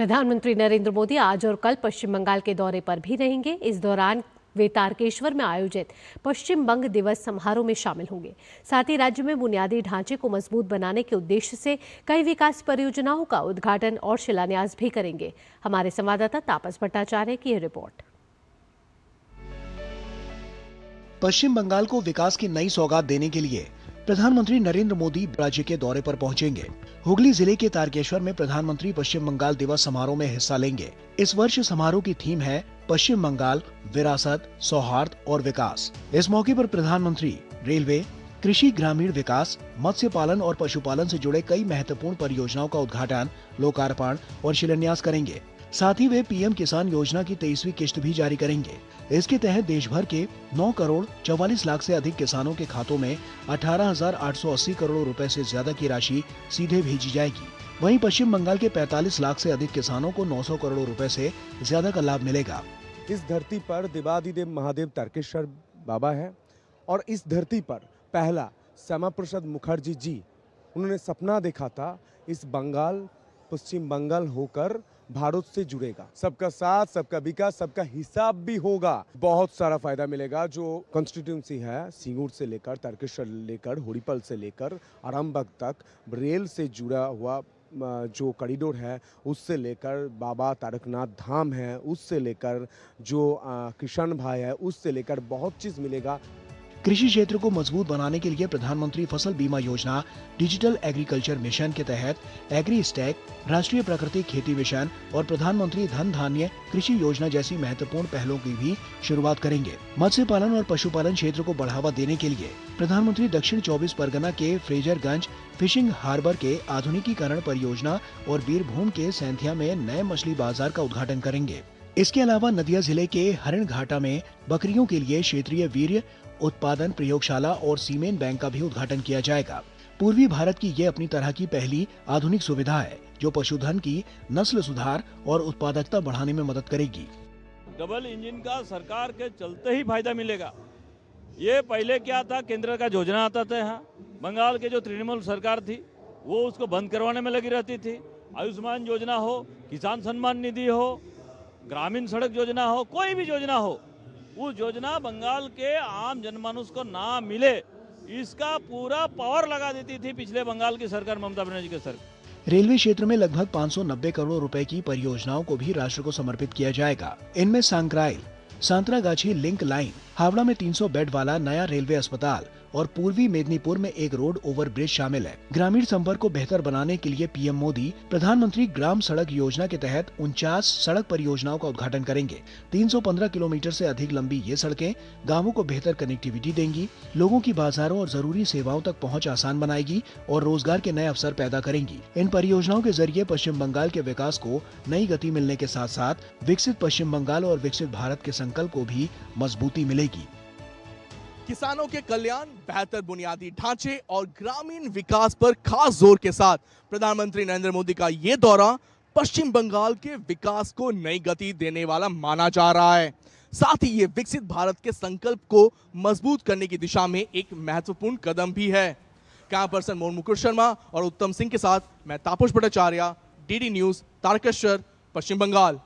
प्रधानमंत्री नरेंद्र मोदी आज और कल पश्चिम बंगाल के दौरे पर भी रहेंगे। इस दौरान वे तारकेश्वर में आयोजित पश्चिम बंग दिवस समारोह में शामिल होंगे। साथ ही राज्य में बुनियादी ढांचे को मजबूत बनाने के उद्देश्य से कई विकास परियोजनाओं का उद्घाटन और शिलान्यास भी करेंगे। हमारे संवाददाता तापस भट्टाचार्य की रिपोर्ट। पश्चिम बंगाल को विकास की नई सौगात देने के लिए प्रधानमंत्री नरेंद्र मोदी राज्य के दौरे पर पहुंचेंगे। हुगली जिले के तारकेश्वर में प्रधानमंत्री पश्चिम बंगाल दिवस समारोह में हिस्सा लेंगे। इस वर्ष समारोह की थीम है पश्चिम बंगाल विरासत, सौहार्द और विकास। इस मौके पर प्रधानमंत्री रेलवे, कृषि, ग्रामीण विकास, मत्स्य पालन और पशुपालन से जुड़े कई महत्वपूर्ण परियोजनाओं का उद्घाटन, लोकार्पण और शिलान्यास करेंगे। साथ ही वे पीएम किसान योजना की 23वीं किश्त भी जारी करेंगे। इसके तहत देश भर के 9 करोड़ 44 लाख से अधिक किसानों के खातों में 18,880 करोड़ रुपए से ज्यादा की राशि सीधे भेजी जाएगी। वहीं पश्चिम बंगाल के 45 लाख से अधिक किसानों को 900 करोड़ रुपए से ज्यादा का लाभ मिलेगा। इस धरती पर देवादिदेव महादेव तारकेश्वर बाबा है और इस धरती पर पहला श्यामा प्रसाद मुखर्जी जी, उन्होंने सपना देखा था इस बंगाल पश्चिम बंगाल होकर भारत से जुड़ेगा। सबका साथ, सबका विकास, सबका हिसाब भी होगा। बहुत सारा फायदा मिलेगा। जो कॉन्स्टिट्यूंसी है सिंगूर से लेकर तारकेश्वर लेकर होरीपल से लेकर आरामबाग तक रेल से जुड़ा हुआ जो कॉरिडोर है, उससे लेकर बाबा तारकनाथ धाम है, उससे लेकर जो किसान भाई है, उससे लेकर बहुत चीज मिलेगा। कृषि क्षेत्र को मजबूत बनाने के लिए प्रधानमंत्री फसल बीमा योजना, डिजिटल एग्रीकल्चर मिशन के तहत एग्री स्टैक, राष्ट्रीय प्राकृतिक खेती मिशन और प्रधानमंत्री धन धान्य कृषि योजना जैसी महत्वपूर्ण पहलों की भी शुरुआत करेंगे। मत्स्य पालन और पशुपालन क्षेत्र को बढ़ावा देने के लिए प्रधानमंत्री दक्षिण 24 परगना के फ्रेजरगंज फिशिंग हार्बर के आधुनिकीकरण परियोजना और बीरभूम के सैंथिया में नए मछली बाजार का उद्घाटन करेंगे। इसके अलावा नदिया जिले के हरिण घाटा में बकरियों के लिए क्षेत्रीय वीर्य उत्पादन प्रयोगशाला और सीमेंट बैंक का भी उद्घाटन किया जाएगा। पूर्वी भारत की ये अपनी तरह की पहली आधुनिक सुविधा है जो पशुधन की नस्ल सुधार और उत्पादकता बढ़ाने में मदद करेगी। डबल इंजन का सरकार के चलते ही फायदा मिलेगा। ये पहले क्या था, केंद्र का योजना आता था, यहाँ बंगाल के जो तृणमूल सरकार थी वो उसको बंद करवाने में लगी रहती थी। आयुष्मान योजना हो, किसान सम्मान निधि हो, ग्रामीण सड़क योजना हो, कोई भी योजना हो, वो योजना बंगाल के आम जनमानुष को ना मिले, इसका पूरा पावर लगा देती थी पिछले बंगाल की सरकार, ममता बनर्जी की सरकार। रेलवे क्षेत्र में लगभग 590 करोड़ रुपए की परियोजनाओं को भी राष्ट्र को समर्पित किया जाएगा। इनमें सांक्राइल सांतरागाछी लिंक लाइन, हावड़ा में 300 बेड वाला नया रेलवे अस्पताल और पूर्वी मेदिनीपुर में एक रोड ओवर ब्रिज शामिल है। ग्रामीण संपर्क को बेहतर बनाने के लिए पीएम मोदी प्रधानमंत्री ग्राम सड़क योजना के तहत 49 सड़क परियोजनाओं का उद्घाटन करेंगे। 315 किलोमीटर से अधिक लंबी ये सड़कें गांवों को बेहतर कनेक्टिविटी देंगी, लोगों की बाजारों और जरूरी सेवाओं तक पहुंच आसान बनाएगी और रोजगार के नए अवसर पैदा करेंगी। इन परियोजनाओं के जरिए पश्चिम बंगाल के विकास को नई गति मिलने के साथ साथ विकसित पश्चिम बंगाल और विकसित भारत के संकल्प को भी मजबूती मिलेगी। किसानों के कल्याण, बेहतर बुनियादी ढांचे और ग्रामीण विकास पर खास जोर के साथ प्रधानमंत्री नरेंद्र मोदी का ये दौरा पश्चिम बंगाल के विकास को नई गति देने वाला माना जा रहा है। साथ ही ये विकसित भारत के संकल्प को मजबूत करने की दिशा में एक महत्वपूर्ण कदम भी है। कैमरा पर्सन मोहन मुकुर शर्मा और उत्तम सिंह के साथ मैं तापस भट्टाचार्य, डीडी न्यूज, तारकेश्वर, पश्चिम बंगाल।